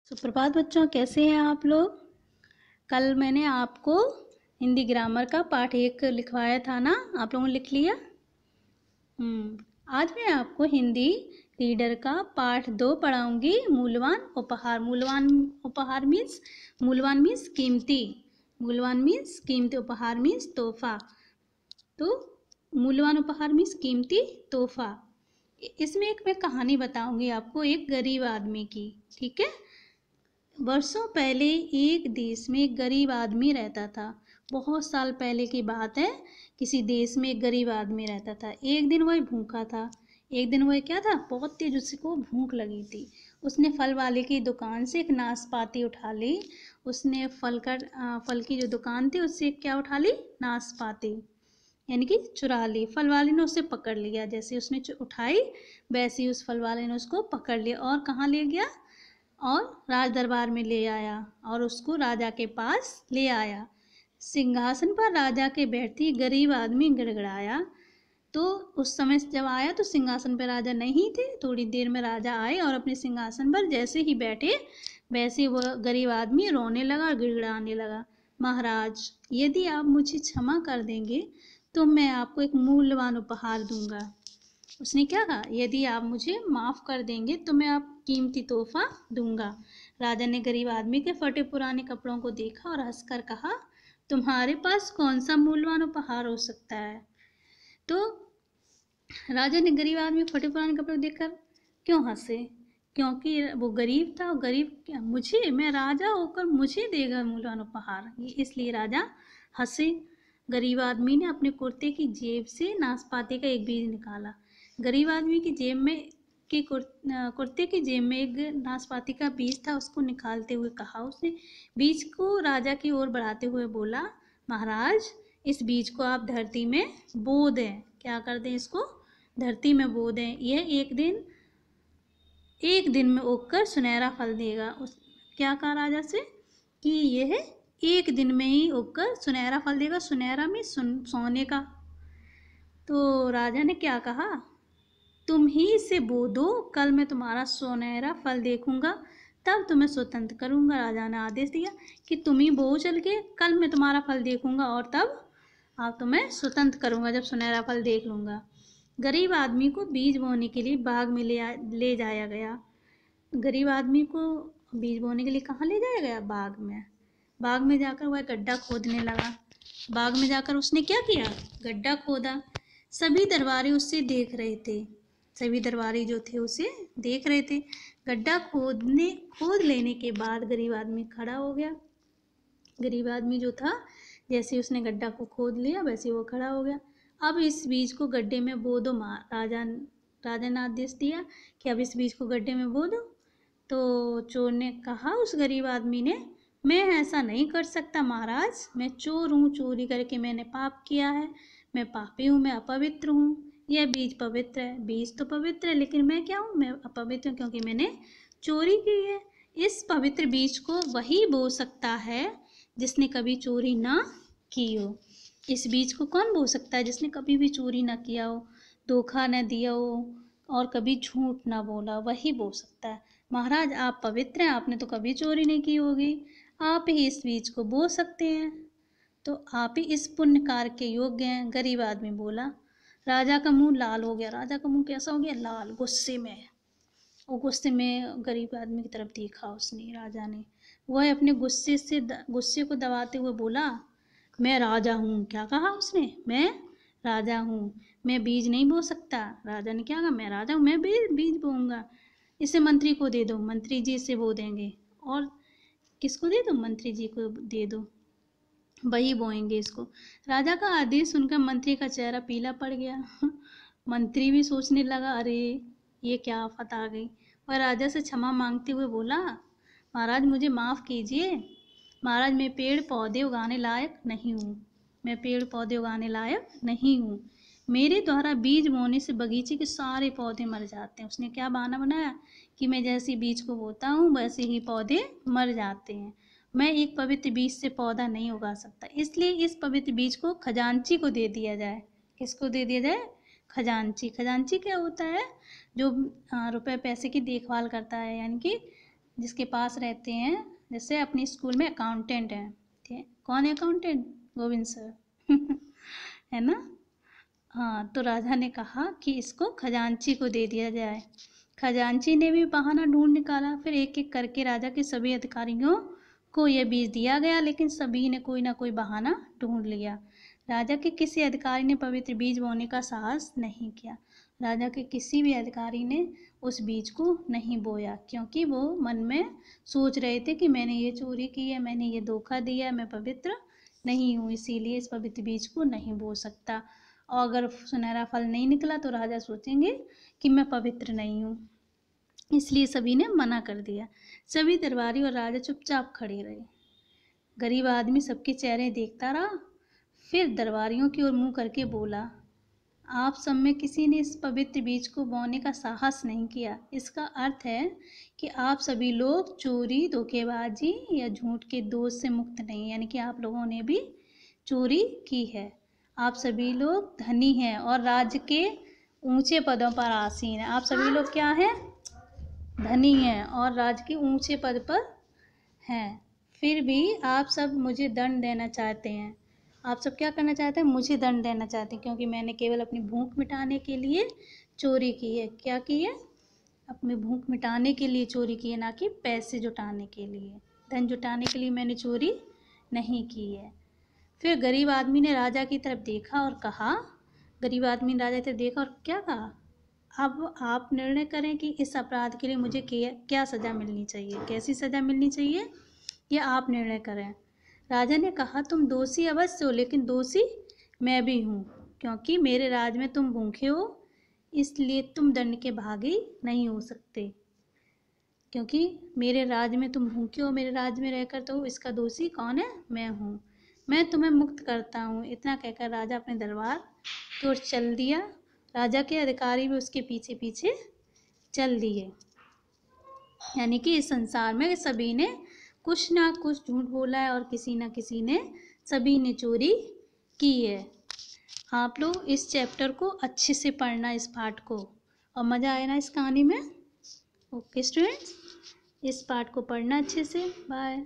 सुप्रभात बच्चों, कैसे हैं आप लोग। कल मैंने आपको हिंदी ग्रामर का पाठ 1 लिखवाया था ना, आप लोगों ने लिख लिया। आज मैं आपको हिंदी रीडर का पाठ 2 पढ़ाऊंगी। मूल्यवान उपहार। मूल्यवान उपहार मूल्यवान मीन्स कीमती। मूल्यवान मीन्स कीमती, उपहार मीन्स तोहफा। तो मूल्यवान उपहार मीन्स कीमती तोहफा। इसमें एक मैं कहानी बताऊंगी आपको, एक गरीब आदमी की। ठीक है। वर्षों पहले एक देश में एक गरीब आदमी रहता था। बहुत साल पहले की बात है। किसी देश में एक गरीब आदमी रहता था। एक दिन वह भूखा था। एक दिन वह क्या था, बहुत तेज उसको भूख लगी थी। उसने फल वाले की दुकान से एक नाशपाती उठा ली। उसने फल की जो दुकान थी उससे क्या उठा ली, नाशपाती, यानी कि चुरा ली। फल वाले ने उसे पकड़ लिया। जैसे उसने उठाई वैसे ही उस फल वाले ने उसको पकड़ लिया और कहाँ ले गया, और राज दरबार में ले आया और उसको राजा के पास ले आया। सिंहासन पर राजा के बैठते गरीब आदमी गिड़गिड़ाया। तो उस समय जब आया तो सिंहासन पर राजा नहीं थे। थोड़ी देर में राजा आए और अपने सिंहासन पर जैसे ही बैठे वैसे वह गरीब आदमी रोने लगा और गिड़गिड़ाने लगा। महाराज, यदि आप मुझे क्षमा कर देंगे तो मैं आपको एक मूल्यवान उपहार दूंगा। उसने क्या कहा, यदि आप मुझे माफ़ कर देंगे तो मैं आप कीमती तोहफा दूंगा। राजा ने गरीब आदमी के फटे पुराने कपड़ों को देखा और हंसकर कहा, तुम्हारे पास कौन सा मूल्यवान उपहार हो सकता है। तो राजा ने गरीब आदमी के फटे पुराने कपड़े देखकर क्यों हंसे, क्योंकि वो गरीब था। गरीब क्या, मुझे, मैं राजा होकर मुझे देगा मूल्यवान उपहार, ये इसलिए राजा हंसे। गरीब आदमी ने अपने कुर्ते की जेब से नाशपाती का एक बीज निकाला। गरीब आदमी की जेब में कुर्ते की जेब में एक नाशपाती का बीज था। उसको निकालते हुए कहा, उसने बीज को राजा की ओर बढ़ाते हुए बोला, महाराज, इस बीज को आप धरती में बो दें। क्या कर दें, इसको धरती में बो दें। यह एक दिन में उगकर सुनहरा फल देगा। क्या कहा राजा से कि यह एक दिन में ही उगकर सुनहरा फल देगा। सुनहरा में सोने का। तो राजा ने क्या कहा, तुम ही इसे बो दो, कल मैं तुम्हारा सुनहरा फल देखूंगा, तब तुम्हें स्वतंत्र करूंगा। राजा ने आदेश दिया कि तुम ही बो चल के, कल मैं तुम्हारा फल देखूंगा और तब आप तुम्हें स्वतंत्र करूंगा जब सुनहरा फल देख लूंगा। गरीब आदमी को बीज बोने के लिए बाग में ले जाया गया। गरीब आदमी को बीज बोने के लिए कहाँ ले जाया गया, बाग में। बाग में जाकर वह गड्ढा खोदने लगा। बाग में जाकर उसने क्या किया, गड्ढा खोदा। सभी दरबारी उससे देख रहे थे। सभी दरबारी जो थे उसे देख रहे थे। गड्ढा खोद लेने के बाद गरीब आदमी खड़ा हो गया। गरीब आदमी जो था, जैसे उसने गड्ढा को खोद लिया वैसे वो खड़ा हो गया। अब इस बीज को गड्ढे में बो दो। राजा ने आदेश दिया कि अब इस बीज को गड्ढे में बो दो। तो चोर ने कहा, उस गरीब आदमी ने, मैं ऐसा नहीं कर सकता महाराज, मैं चोर हूँ, चोरी करके मैंने पाप किया है, मैं पापी हूँ, मैं अपवित्र हूँ। यह बीज पवित्र है। बीज तो पवित्र है लेकिन मैं क्या हूँ, मैं अपवित्र हूँ क्योंकि मैंने चोरी की है। इस पवित्र बीज को वही बो सकता है जिसने कभी चोरी ना की हो। इस बीज को कौन बो सकता है, जिसने कभी भी चोरी ना किया हो, धोखा न दिया हो और कभी झूठ ना बोला, वही बो सकता है। महाराज, आप पवित्र हैं, आपने तो कभी चोरी नहीं की होगी, आप ही इस बीज को बो सकते हैं, तो आप ही इस पुण्य कार्य के योग्य हैं। गरीब आदमी बोला। राजा का मुंह लाल हो गया। राजा का मुंह कैसा हो गया, लाल, गुस्से में। वो गुस्से में गरीब आदमी की तरफ देखा उसने, राजा ने। वह अपने गुस्से को दबाते हुए बोला, मैं राजा हूँ। क्या कहा उसने, मैं राजा हूँ, मैं बीज नहीं बो सकता। राजा ने क्या कहा, मैं राजा हूँ, मैं बीज बोऊंगा। इसे मंत्री को दे दो, मंत्री जी इसे बो देंगे। और किसको दे दो, मंत्री जी को दे दो, वही बोएंगे इसको। राजा का आदेश सुनकर मंत्री का चेहरा पीला पड़ गया। मंत्री भी सोचने लगा, अरे ये क्या आफत आ गई। वह राजा से क्षमा मांगते हुए बोला, महाराज मुझे माफ़ कीजिए। महाराज, मैं पेड़ पौधे उगाने लायक नहीं हूँ। मैं पेड़ पौधे उगाने लायक नहीं हूँ। मेरे द्वारा बीज बोने से बगीचे के सारे पौधे मर जाते हैं। उसने क्या बहाना बनाया कि मैं जैसे बीज को बोता हूँ वैसे ही पौधे मर जाते हैं। मैं एक पवित्र बीज से पौधा नहीं उगा सकता, इसलिए इस पवित्र बीज को खजांची को दे दिया जाए। किसको दे दिया जाए, खजांची। खजांची क्या होता है? जो रुपए पैसे की देखभाल करता है, यानी कि जिसके पास रहते हैं। जैसे अपने स्कूल में अकाउंटेंट है, ठीक है? कौन है अकाउंटेंट? गोविंद सर है ना? हाँ, तो राजा ने कहा कि इसको खजांची को दे दिया जाए। खजांची ने भी बहाना ढूंढ निकाला। फिर एक एक करके राजा के सभी अधिकारियों को यह बीज दिया गया, लेकिन सभी ने कोई ना कोई बहाना ढूंढ लिया। राजा के किसी अधिकारी ने पवित्र बीज बोने का साहस नहीं किया। राजा के किसी भी अधिकारी ने उस बीज को नहीं बोया, क्योंकि वो मन में सोच रहे थे कि मैंने ये चोरी की है, मैंने ये धोखा दिया है, मैं पवित्र नहीं हूँ, इसीलिए इस पवित्र बीज को नहीं बो सकता। और अगर सुनहरा फल नहीं निकला तो राजा सोचेंगे कि मैं पवित्र नहीं हूँ, इसलिए सभी ने मना कर दिया। सभी दरबारी और राजा चुपचाप खड़े रहे। गरीब आदमी सबके चेहरे देखता रहा। फिर दरबारियों की ओर मुंह करके बोला, आप सब में किसी ने इस पवित्र बीज को बोने का साहस नहीं किया। इसका अर्थ है कि आप सभी लोग चोरी, धोखेबाजी या झूठ के दोष से मुक्त नहीं, यानी कि आप लोगों ने भी चोरी की है। आप सभी लोग धनी हैं और राज्य के ऊंचे पदों पर आसीन हैं। आप सभी लोग क्या हैं? धनी हैं और राज्य के ऊंचे पद पर हैं। फिर भी आप सब मुझे दंड देना चाहते हैं। आप सब क्या करना चाहते हैं? मुझे दंड देना चाहते हैं, क्योंकि मैंने केवल अपनी भूख मिटाने के लिए चोरी की है। क्या की है? अपनी भूख मिटाने के लिए चोरी की है, ना कि पैसे जुटाने के लिए, धन जुटाने के लिए मैंने चोरी नहीं की है। फिर गरीब आदमी ने राजा की तरफ देखा और कहा, गरीब आदमी ने राजा की तरफ देखा और क्या कहा? अब आप निर्णय करें कि इस अपराध के लिए मुझे क्या सज़ा मिलनी चाहिए, कैसी सज़ा मिलनी चाहिए, ये आप निर्णय करें। राजा ने कहा, तुम दोषी अवश्य हो, लेकिन दोषी मैं भी हूँ, क्योंकि मेरे राज में तुम भूखे हो, इसलिए तुम दंड के भागी नहीं हो सकते। क्योंकि मेरे राज में तुम भूखे हो, मेरे राज में रहकर, तो इसका दोषी कौन है? मैं हूँ। मैं तुम्हें मुक्त करता हूँ। इतना कहकर राजा अपने दरबार की ओर चल दिया। राजा के अधिकारी भी उसके पीछे पीछे चल दिए। यानी कि इस संसार में सभी ने कुछ ना कुछ झूठ बोला है और किसी ना किसी ने, सभी ने चोरी की है। आप लोग इस चैप्टर को अच्छे से पढ़ना, इस पाठ को, और मज़ा आए ना इस कहानी में। ओके स्टूडेंट्स, इस पाठ को पढ़ना अच्छे से। बाय।